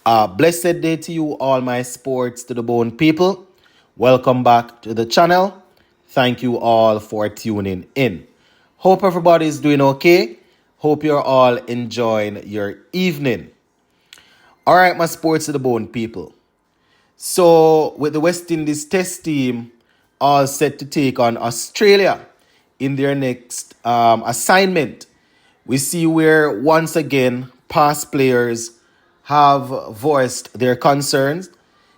Blessed day to you, all my sports to the bone people. Welcome back to the channel. Thank you all for tuning in. Hope everybody is doing okay. Hope you're all enjoying your evening. All right, my sports to the bone people. So, with the West Indies test team all set to take on Australia in their next assignment, we see where once again past players have voiced their concerns.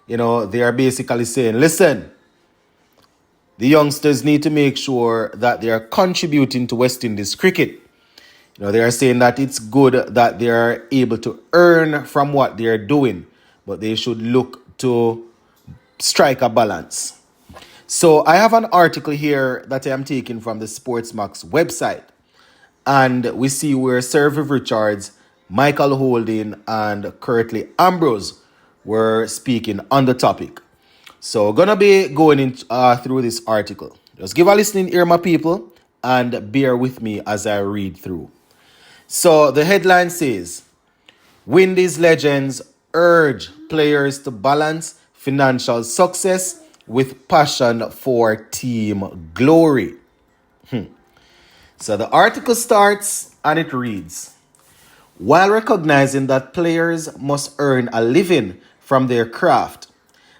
They are basically saying, listen, the youngsters need to make sure that they are contributing to West Indies cricket. They are saying that it's good that they are able to earn from what they are doing, but they should look to strike a balance. So I have an article here that I am taking from the Sportsmax website. And we see where Sir Viv Richards, Michael Holding, and Curtly Ambrose were speaking on the topic. So gonna be going through this article. Just give a listening ear, my people, and bear with me as I read through. So the headline says, Windies legends urge players to balance financial success with passion for team glory. So the article starts and it reads, while recognizing that players must earn a living from their craft,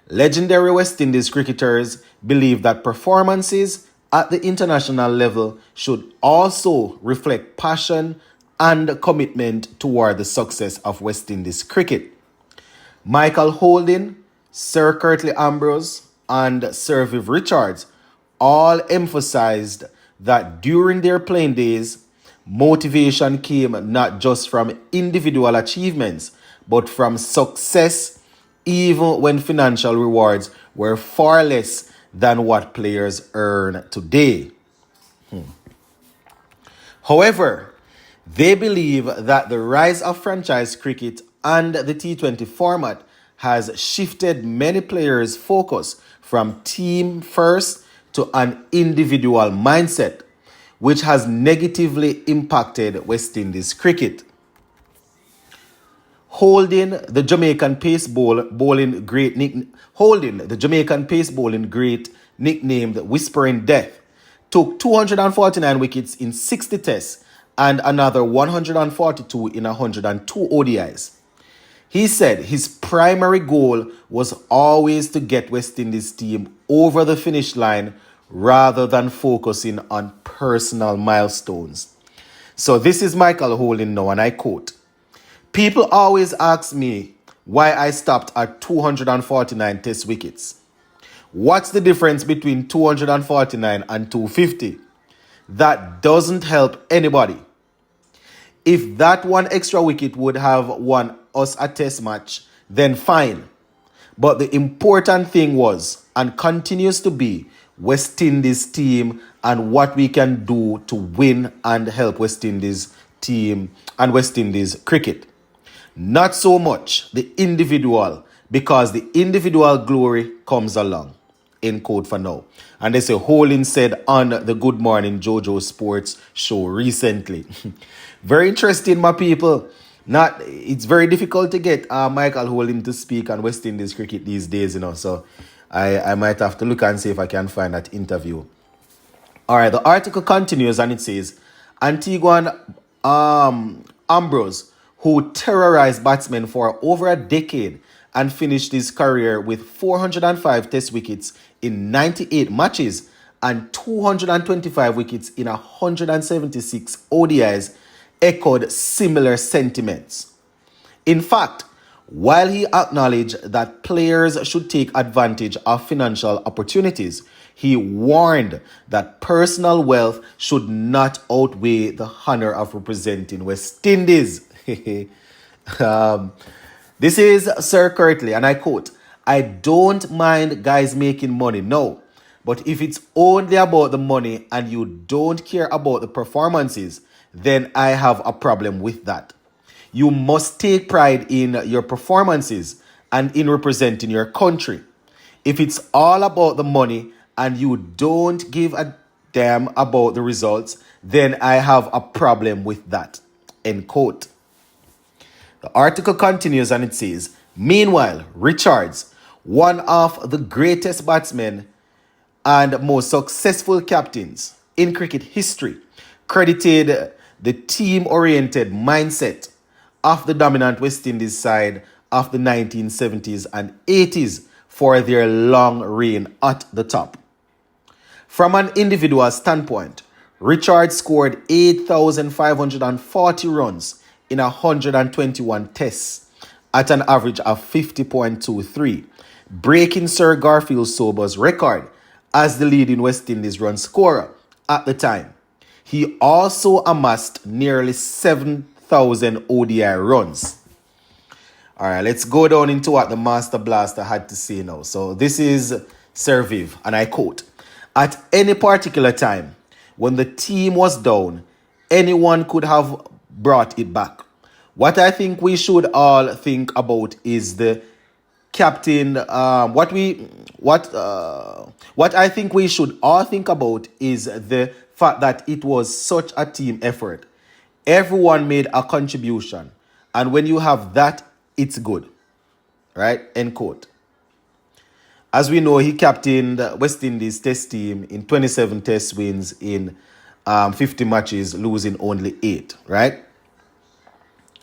legendary West Indies cricketers believe that performances at the international level should also reflect passion and commitment toward the success of West Indies cricket. Michael Holding, Sir Curtly Ambrose, and Sir Viv Richards all emphasized that during their playing days, motivation came not just from individual achievements, but from success, even when financial rewards were far less than what players earn today. However, they believe that the rise of franchise cricket and the T20 format has shifted many players' focus from team first to an individual mindset, which has negatively impacted West Indies cricket. Holding the Jamaican pace bowling great nicknamed Whispering Death, took 249 wickets in 60 tests and another 142 in 102 ODIs. He said his primary goal was always to get West Indies team over the finish line rather than focusing on personal milestones. So this is Michael Holding now, and I quote, people always ask me why I stopped at 249 test wickets. What's the difference between 249 and 250? That doesn't help anybody. If that one extra wicket would have won us a test match, then fine. But the important thing was, and continues to be, West Indies team and what we can do to win and help West Indies team and West Indies cricket. Not so much the individual, because the individual glory comes along. End quote for now. And there's a Holding said on the Good Morning Jojo Sports show recently. Very interesting, my people. It's very difficult to get Michael Holding to speak on West Indies cricket these days, so I might have to look and see if I can find that interview. All right, the article continues and it says, Antiguan Ambrose, who terrorized batsmen for over a decade and finished his career with 405 test wickets in 98 matches and 225 wickets in 176 ODIs, echoed similar sentiments. In fact, while he acknowledged that players should take advantage of financial opportunities, he warned that personal wealth should not outweigh the honor of representing West Indies. This is Sir Curtly, and I quote, I don't mind guys making money, no. But if it's only about the money and you don't care about the performances, then I have a problem with that. You must take pride in your performances and in representing your country. If it's all about the money and you don't give a damn about the results, then I have a problem with that. End quote. The article continues and it says, Meanwhile, Richards, one of the greatest batsmen and most successful captains in cricket history, credited the team oriented mindset of the dominant West Indies side of the 1970s and 80s for their long reign at the top. From an individual standpoint, Richard scored 8,540 runs in 121 tests at an average of 50.23, breaking Sir Garfield Sober's record as the leading West Indies run scorer at the time. He also amassed nearly 7,000 ODI runs. All right, let's go down into what the Master Blaster had to say now. So this is Sir Viv, and I quote, "At any particular time, when the team was down, anyone could have brought it back. What I think we should all think about is the captain. What I think we should all think about is the fact that it was such a team effort. Everyone made a contribution, and when you have that, it's good." Right? End quote. As we know, he captained West Indies Test team in 27 Test wins in 50 matches, losing only 8. Right?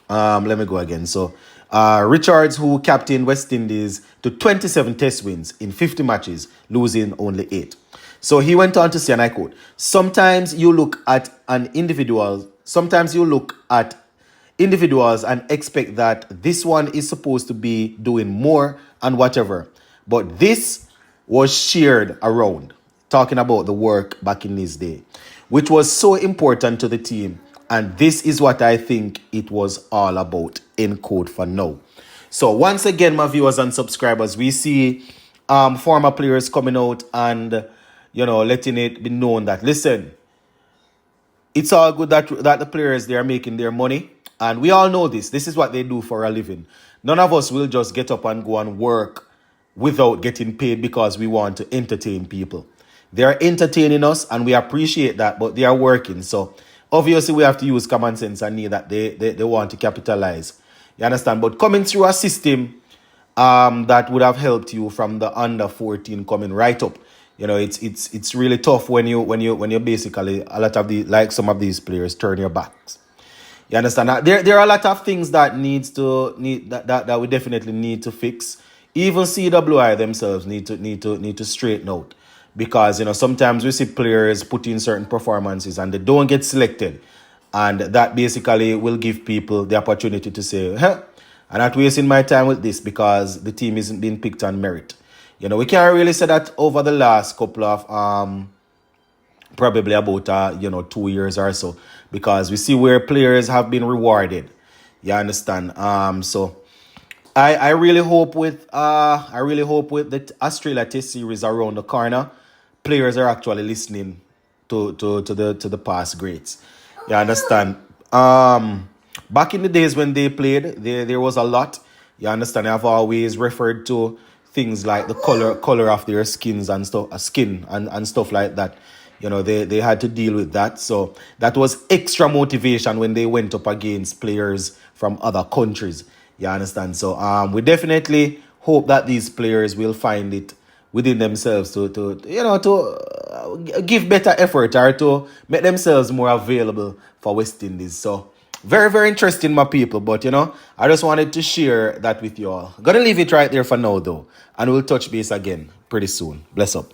Let me go again. So, Richards, who captained West Indies to 27 Test wins in 50 matches, losing only 8. So he went on to say, and I quote, sometimes you look at individuals and expect that this one is supposed to be doing more and whatever. But this was shared around, talking about the work back in this day, which was so important to the team. And this is what I think it was all about, end quote for now. So once again, my viewers and subscribers, we see former players coming out and, letting it be known that, listen, it's all good that the players, they are making their money. And we all know this. This is what they do for a living. None of us will just get up and go and work without getting paid because we want to entertain people. They are entertaining us and we appreciate that, but they are working. So obviously we have to use common sense and know that they want to capitalize. You understand? But coming through a system that would have helped you from the under 14 coming right up. It's really tough when you basically, a lot of some of these players turn your backs. You understand? There are a lot of things that that we definitely need to fix. Even CWI themselves need to straighten out, because sometimes we see players put in certain performances and they don't get selected, and that basically will give people the opportunity to say, I'm not wasting my time with this because the team isn't being picked on merit. We can't really say that over the last couple of probably about 2 years or so, because we see where players have been rewarded. You understand? So I really hope with the Australia Test series around the corner, players are actually listening to the past greats. You understand? Back in the days when they played, there was a lot. You understand? I've always referred to things like the color of their skins and stuff, and stuff like that. They had to deal with that. So that was extra motivation when they went up against players from other countries. You understand? So we definitely hope that these players will find it within themselves to give better effort, or to make themselves more available for West Indies. So very, very interesting, my people. But I just wanted to share that with you all. Gonna leave it right there for now though, and we'll touch base again pretty soon. Bless up.